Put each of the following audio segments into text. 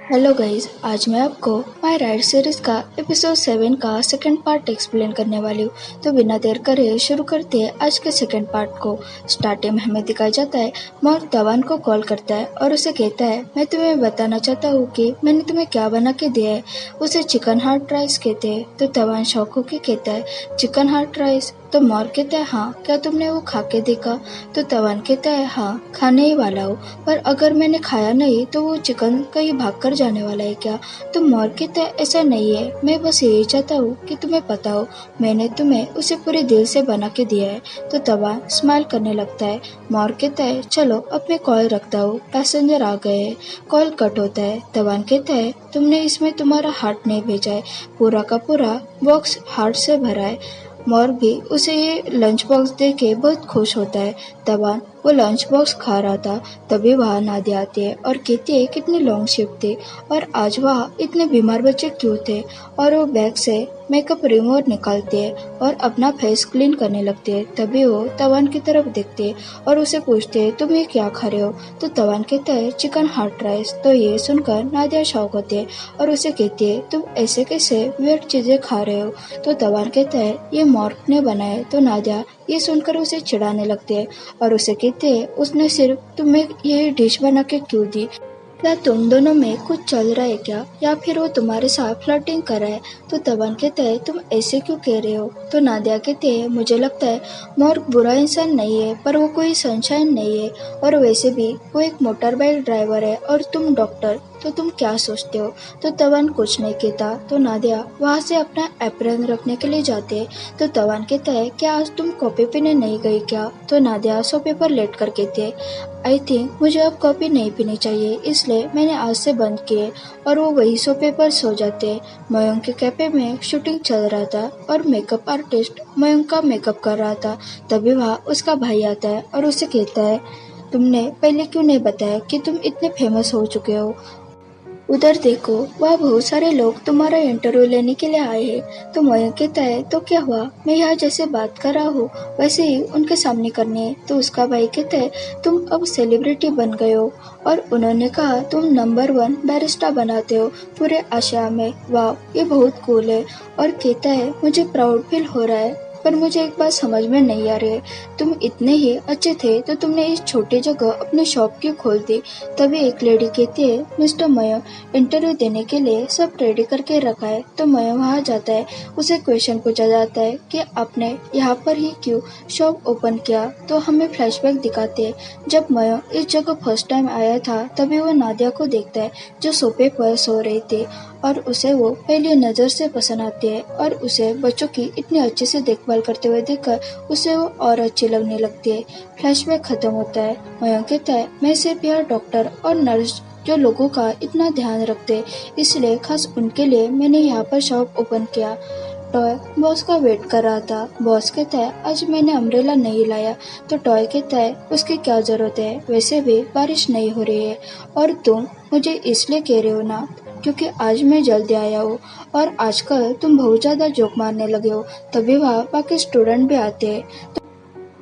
Hello guys, आज मैं आपको माय राइड सीरीज का एपिसोड 7 का सेकंड पार्ट एक्सप्लेन करने वाली हूँ। तो बिना देर करे शुरू करते हैं आज के सेकंड पार्ट को। स्टार्टिंग में हमें दिखाया जाता है मॉर्ग धवन को कॉल करता है और उसे कहता है, मैं तुम्हें बताना चाहता हूँ कि मैंने तुम्हें क्या बना के दिया है। उसे चिकन हार्ट राइस कहते हैं। तो धवन शौक होकर कहता है, चिकन हार्ट राइस? तो मॉर्ग कहता है, हाँ, क्या तुमने वो खा के देखा? तो धवन कहता है, हाँ, खाने ही वाला हूँ, पर अगर मैंने खाया नहीं तो वो चिकन कहीं भाग कर जाने वाला है क्या? तो मॉर्ग कहता है, ऐसा नहीं है, मैं बस यही चाहता हूँ कि तुम्हें पता हो मैंने तुम्हें उसे पूरे दिल से बना के दिया है। तो धवन स्माइल करने लगता है। मॉर्ग कहता है, चलो अब मैं कॉल रखता हूँ, पैसेंजर आ गए हैं। कॉल कट होता है। धवन कहता है, तुमने इसमें तुम्हारा हार्ट नहीं भेजा है, पूरा का पूरा बॉक्स हार्ट से भरा है। मॉर्ग भी उसे ये लंच बॉक्स देख के बहुत खुश होता है। धवन वो लंच बॉक्स खा रहा था, तभी वहाँ नादिया आती है और कहती है कितनी लॉन्ग शिफ्ट थी और आज वहाँ इतने बीमार बच्चे क्यों थे। और वो बैग से मेकअप रिमूवर निकालती है और अपना फेस क्लीन करने लगती है। तभी वो धवन की तरफ देखती है और उसे पूछते है, तुम ये क्या खा रहे हो? तो धवन कहता है, चिकन हार्ट राइस। तो ये सुनकर नादिया शॉक होती है और उसे कहती है, तुम ऐसे कैसे वियर्ड चीजें खा रहे हो? तो धवन कहता है, ये मॉर्ग ने बनाया। तो नादिया ये सुनकर उसे चिढ़ाने लगती है और उसे कहते हैं, उसने सिर्फ तुम्हें ये डिश बना के क्यों दी? क्या तुम दोनों में कुछ चल रहा है क्या, या फिर वो तुम्हारे साथ फ्लर्टिंग कर रहा है? तो धवन कहता है, तुम ऐसे क्यों कह रहे हो? तो नादिया कहते हैं, मुझे लगता है मॉर्ग बुरा इंसान नहीं है, पर वो कोई सनशाइन नहीं है, और वैसे भी वो एक मोटर बाइक ड्राइवर है और तुम डॉक्टर, तो तुम क्या सोचते हो? तो धवन कुछ नहीं कहता। तो नादिया वहाँ से अपना एप्रन रखने के लिए जाते हैं। तो धवन कहता है, क्या आज तुम कॉफी पीने नहीं गई क्या? तो नादिया सोफे पर लेट कर कहती है, आई थिंक मुझे अब कॉफी नहीं पीनी चाहिए, इसलिए मैंने आज से बंद किए। और वो वही सोफे पर सो जाते। मयंक के कैफे में शूटिंग चल रहा था और मेकअप आर्टिस्ट मयंक का मेकअप कर रहा था। तभी वहाँ उसका भाई आता है और उसे कहता है, तुमने पहले क्यों नहीं बताया कि तुम इतने फेमस हो चुके हो? उधर देखो, वहाँ बहुत सारे लोग तुम्हारा इंटरव्यू लेने के लिए आए हैं। तो मयंक कहता है, तो क्या हुआ, मैं यहाँ जैसे बात कर रहा हूँ वैसे ही उनके सामने करनी है। तो उसका भाई कहता है, तुम अब सेलिब्रिटी बन गए हो, और उन्होंने कहा तुम नंबर 1 बैरिस्टा बनाते हो पूरे आशिया में। वाह, ये बहुत कूल है। और कहता है, मुझे प्राउड फील हो रहा है, पर मुझे एक बात समझ में नहीं आ रही है, तुम इतने ही अच्छे थे तो तुमने इस छोटी जगह अपनी शॉप क्यों खोल दी? तभी एक लेडी कहती है, मिस्टर मयंक इंटरव्यू देने के लिए सब रेडी करके रखा है। तो मयंक वहाँ जाता है। उसे क्वेश्चन पूछा जाता है कि आपने यहाँ पर ही क्यों शॉप ओपन किया? तो हमें फ्लैशबैक दिखाते हैं जब मयंक इस जगह फर्स्ट टाइम आया था। तभी वो नादिया को देखता है जो सोफे पर सो रही थी, और उसे वो पहली नज़र से पसंद आती है, और उसे बच्चों की इतनी अच्छे से देखभाल करते हुए देखकर उसे वो और अच्छी लगने लगती है। फ्लैशबैक खत्म होता है। मयंक कहता है, मैं सिर्फ यहाँ डॉक्टर और नर्स जो लोगों का इतना ध्यान रखते, इसलिए खास उनके लिए मैंने यहाँ पर शॉप ओपन किया। टॉय बॉस का वेट कर रहा था। बॉस कहता है, आज मैंने अम्ब्रेला नहीं लाया। तो टॉय कहता है, उसकी क्या जरूरत है, वैसे भी बारिश नहीं हो रही है, और तुम मुझे इसलिए कह रहे हो ना क्योंकि आज मैं जल्दी आया हूँ, और आजकल तुम बहुत ज्यादा जोक मारने लगे हो। तभी वहाँ बाकी स्टूडेंट भी आते हैं।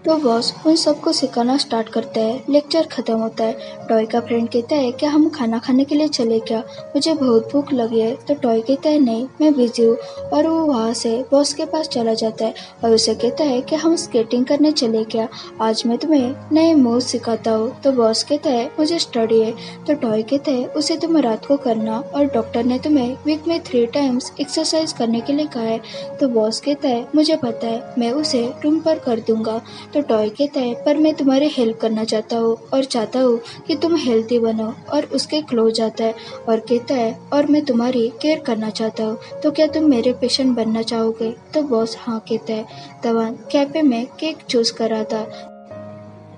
तो बॉस उन सबको सिखाना स्टार्ट करता है। लेक्चर खत्म होता है। टॉय का फ्रेंड कहता है, क्या हम खाना खाने के लिए चले क्या, मुझे बहुत भूख लगी है। तो टॉय कहता है, नहीं, मैं बिजी हूँ। और वो वहाँ से बॉस के पास चला जाता है और उसे कहता है कि हम स्केटिंग करने चले क्या, आज मैं तुम्हें नए मूव सिखाता हूँ। तो बॉस कहता है, मुझे स्टडी है। तो टॉय कहता है, उसे तुम रात को करना, और डॉक्टर ने तुम्हें वीक में 3 टाइम्स एक्सरसाइज करने के लिए कहा है। तो बॉस कहता है, मुझे पता है, मैं उसे रूम पर कर दूंगा। तो टॉय कहता है, पर मैं तुम्हारी हेल्प करना चाहता हूँ और चाहता हूँ कि तुम हेल्थी बनो। और उसके क्लोज आता है और कहता है, और मैं तुम्हारी केयर करना चाहता हूँ, तो क्या तुम मेरे पेशेंट बनना चाहोगे? तो बॉस हाँ कहता है। धवन कैफे में केक चूज कर रहा था।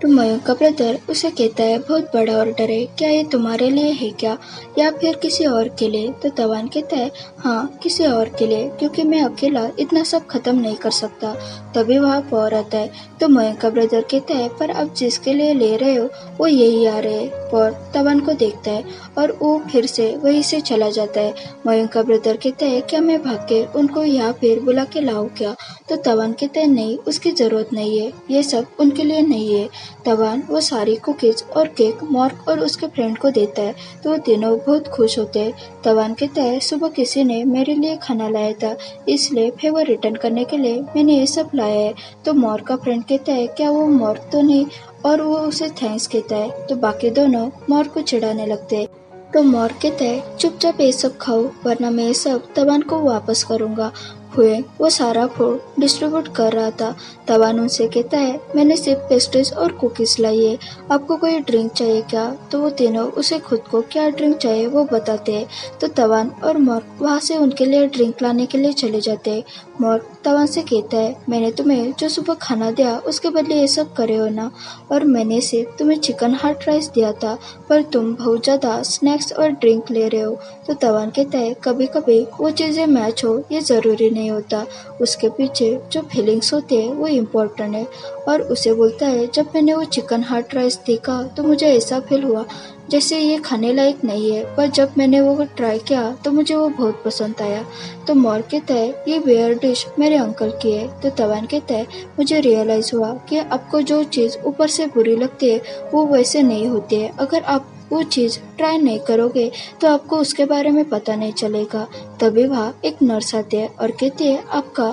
तो मयंक का ब्रदर उसे कहता है, बहुत बड़ा ऑर्डर है, क्या ये तुम्हारे लिए है क्या, या फिर किसी और के लिए? तो धवन कहता है, हाँ, किसी और के लिए, क्योंकि मैं अकेला इतना सब खत्म नहीं कर सकता। तभी वहाँ पौर आता है। तो मयंक का ब्रदर कहता है, पर अब जिसके लिए ले रहे हो वो यही आ रहे हैं। पौर धवन को देखता है और वो फिर से वहीं से चला जाता है। मयंक का ब्रदर कहता है, क्या मैं भाग के उनको यहाँ फिर बुला के लाऊं क्या? तो धवन कहता है, नहीं, उसकी जरूरत नहीं है, ये सब उनके लिए नहीं है, तवान वो सारी कुकीज और केक मॉर्क और उसके फ्रेंड को देता है तो वो तीनों बहुत खुश होते हैं। तवान कहता है सुबह किसी ने मेरे लिए खाना लाया था, इसलिए फिर वो रिटर्न करने के लिए मैंने ये सब लाया है। तो मॉर्क का फ्रेंड कहता है क्या वो मॉर्क तो नहीं, और वो उसे थैंक्स कहता है। तो बाकी दोनों मॉर्क को चिढ़ाने लगते हैं। तो मॉर्क कहता है चुपचाप ये सब खाओ वरना मैं ये सब तवान को वापस करूंगा। हुए वो सारा फूड डिस्ट्रीब्यूट कर रहा था। तवान उनसे कहता है मैंने सिर्फ पेस्ट्रीज और कुकीज लाई है, आपको कोई ड्रिंक चाहिए क्या? तो वो तीनों उसे खुद को क्या ड्रिंक चाहिए वो बताते हैं। तो तवान और मॉर्क वहाँ से उनके लिए ड्रिंक लाने के लिए चले जाते हैं। मॉर्क तवान से कहता है मैंने तुम्हें जो सुबह खाना दिया उसके बदले ये सब करे हो ना, और मैंने सिर्फ तुम्हें चिकन हार्ट राइस दिया था पर तुम बहुत ज़्यादा स्नैक्स और ड्रिंक ले रहे हो। तो तवान कहता है कभी कभी वो चीज़ें मैच हो ये ज़रूरी नहीं होता, उसके पीछे जो फीलिंग्स होते हैं वो इम्पोर्टेंट है। और उसे बोलता है जब मैंने वो चिकन हार्ट राइस देखा तो मुझे ऐसा फील हुआ जैसे ये खाने लायक नहीं है, पर जब मैंने वो ट्राई किया तो मुझे वो बहुत पसंद आया। तो मॉर्क कहता है ये वेयर डिश मेरे अंकल की है। तो तवान कहता है मुझे रियलाइज़ हुआ कि आपको जो चीज़ ऊपर से बुरी लगती है वो वैसे नहीं होती है, अगर आप वो चीज़ ट्राई नहीं करोगे तो आपको उसके बारे में पता नहीं चलेगा। तभी वहाँ एक नर्स आती है और कहती है आपका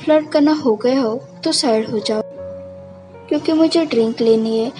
फ्लर्ट करना हो गया हो तो साइड हो जाओ क्योंकि मुझे ड्रिंक लेनी है।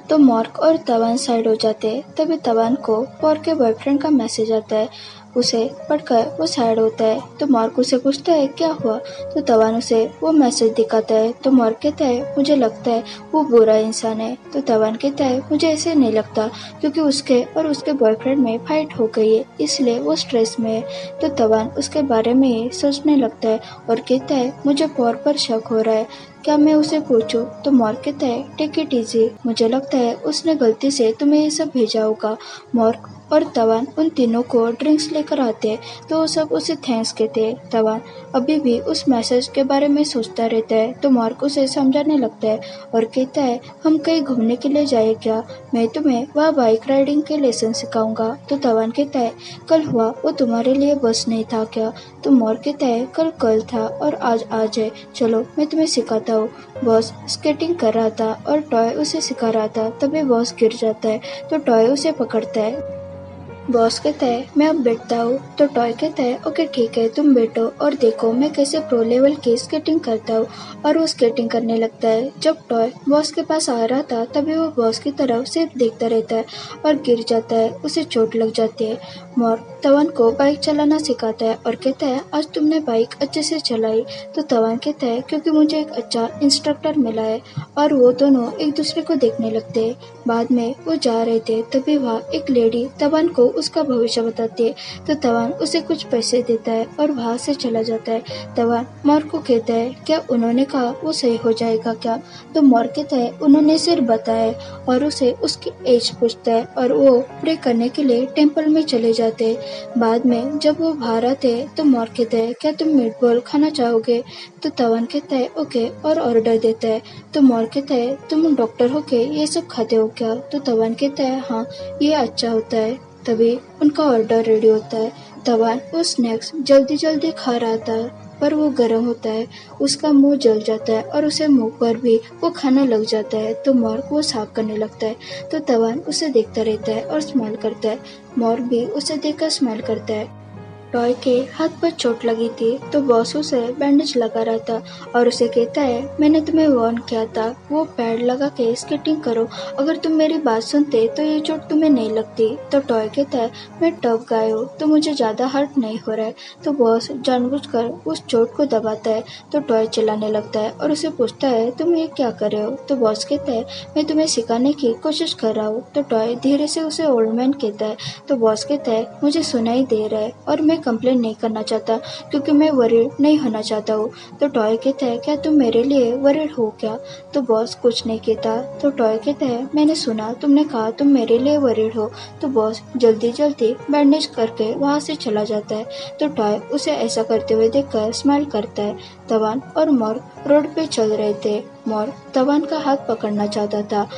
तो मॉर्क और तवान साइड हो जाते हैं। तभी तवान को पॉर के बॉयफ्रेंड का मैसेज आता है, उसे पढ़कर वो साइड होता है। तो मॉर्क उसे पूछता है क्या हुआ? तो तवान उसे वो मैसेज दिखाता है। तो मॉर्क कहता है मुझे लगता है वो बुरा इंसान है। तो तवान कहता है मुझे ऐसे नहीं लगता क्योंकि उसके और उसके बॉयफ्रेंड में फाइट हो गई है इसलिए वो स्ट्रेस में है। तो तवान उसके बारे में ही सोचने लगता है और कहता है मुझे पॉर पर शक हो रहा है, क्या मैं उसे पूछूं? तो मॉर्क कहता है टेक इट इजी, मुझे लगता है उसने गलती से तुम्हें ये सब भेजा होगा। मॉर्क और तवान उन तीनों को ड्रिंक्स लेकर आते हैं तो वो सब उसे थैंक्स कहते हैं। तवान अभी भी उस मैसेज के बारे में सोचता रहता है। तो मार्क उसे समझाने लगता है और कहता है हम कहीं घूमने के लिए जाए क्या, मैं तुम्हें वह बाइक राइडिंग के लेसन सिखाऊंगा। तो तवान कहता है कल हुआ वो तुम्हारे लिए बस नहीं था क्या? तो मार्क कहता है कल कल था और आज है, चलो मैं तुम्हें सिखाता हूँ। बॉस स्केटिंग कर रहा था और टॉय उसे सिखा रहा था, तभी बॉस गिर जाता है तो टॉय उसे पकड़ता है। बॉस कहता है मैं अब बैठता हूँ। तो टॉय कहता है ओके ठीक है तुम बैठो और देखो मैं कैसे प्रो लेवल की स्केटिंग करता हूँ, और वो स्केटिंग करने लगता है। जब टॉय बॉस के पास आ रहा था तभी वो बॉस की तरफ सिर्फ देखता रहता है और गिर जाता है, उसे चोट लग जाती है। मॉर्क तवान को बाइक चलाना सिखाता है और कहता है आज तुमने बाइक अच्छे से चलाई। तो तवान कहता है क्योंकि मुझे एक अच्छा इंस्ट्रक्टर मिला है, और वो दोनों एक दूसरे को देखने लगते हैं। बाद में वो जा रहे थे तभी वहाँ एक लेडी तवान को उसका भविष्य बताती है। तो तवान उसे कुछ पैसे देता है और वहाँ से चला जाता है। तवान मॉर्क को कहता है क्या उन्होंने कहा वो सही हो जाएगा क्या? तो मॉर्क कहता है उन्होंने सिर्फ बताया, और उसे उसकी एज पूछता है और वो प्रे करने के लिए टेम्पल में चले जाते हैं। बाद में जब वो बाहर आते हैं तो मॉर्क कहता है क्या तुम मीटबॉल खाना चाहोगे? तो तवान कहता है ओके और ऑर्डर देता है। तो मॉर्क कहता है तुम डॉक्टर होके ये सब खाते हो क्या? तो तवान कहता है हाँ ये अच्छा होता है। तभी उनका ऑर्डर रेडी होता है। तवान वो स्नैक्स जल्दी जल्दी खा रहा था पर वो गर्म होता है, उसका मुंह जल जाता है और उसे मुंह पर भी वो खाना लग जाता है। तो मॉर्क वो साफ करने लगता है। तो तवान उसे देखता रहता है और स्माइल करता है। मॉर्क भी उसे देखकर स्माइल करता है। टॉय के हाथ पर चोट लगी थी तो बॉस उसे बैंडेज लगा रहा था और उसे कहता है मैंने तुम्हें वार्न किया था वो पैड लगा के स्केटिंग करो, अगर तुम मेरी बात सुनते तो ये चोट तुम्हें नहीं लगती। तो टॉय कहता है मैं टफ गाय हूँ तो मुझे ज्यादा हर्ट नहीं हो रहा है। तो बॉस जानबूझकर उस चोट को दबाता है। तो टॉय चिल्लाने लगता है और उसे पूछता है तुम ये क्या कर रहे हो? तो बॉस कहता है मैं तुम्हें सिखाने की कोशिश कर रहा हूँ। तो टॉय धीरे से उसे ओल्ड मैन कहता है। तो बॉस कहता है मुझे सुनाई दे रहा है और मैं कंप्लेन नहीं करना चाहता क्योंकि मैं वरीड नहीं होना चाहता हूँ। तो टॉय कहता है क्या तुम मेरे लिए वरीड हो क्या? तो बॉस कुछ नहीं कहता। तो टॉय कहता है मैंने सुना तुमने कहा तुम मेरे लिए वरीड हो। तो बॉस जल्दी जल्दी बैंडेज करके वहाँ से चला जाता है। तो टॉय उसे ऐसा करते हुए देखकर स्माइल करता है। तवान और मॉर्क रोड पे चल रहे थे। मॉर्क तवान का हाथ पकड़ना चाहता था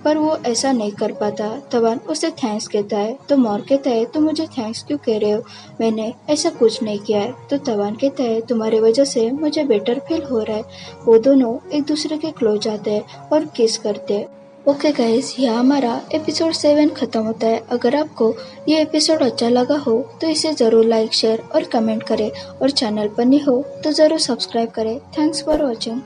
पर वो ऐसा नहीं कर पाता। तवान उसे थैंक्स कहता है। तो मॉर्क कहता है तुम मुझे थैंक्स क्यों कह रहे हो, मैंने ऐसा कुछ नहीं किया है। तो तवान कहता है तुम्हारी वजह से मुझे बेटर फील हो रहा है। वो दोनों एक दूसरे के क्लोज आते हैं और किस करते हैं। ओके गाइस, यहाँ हमारा एपिसोड 7 खत्म होता है। अगर आपको ये एपिसोड अच्छा लगा हो तो इसे ज़रूर लाइक, शेयर और कमेंट करें और चैनल पर नहीं हो तो ज़रूर सब्सक्राइब करें। Thanks for watching.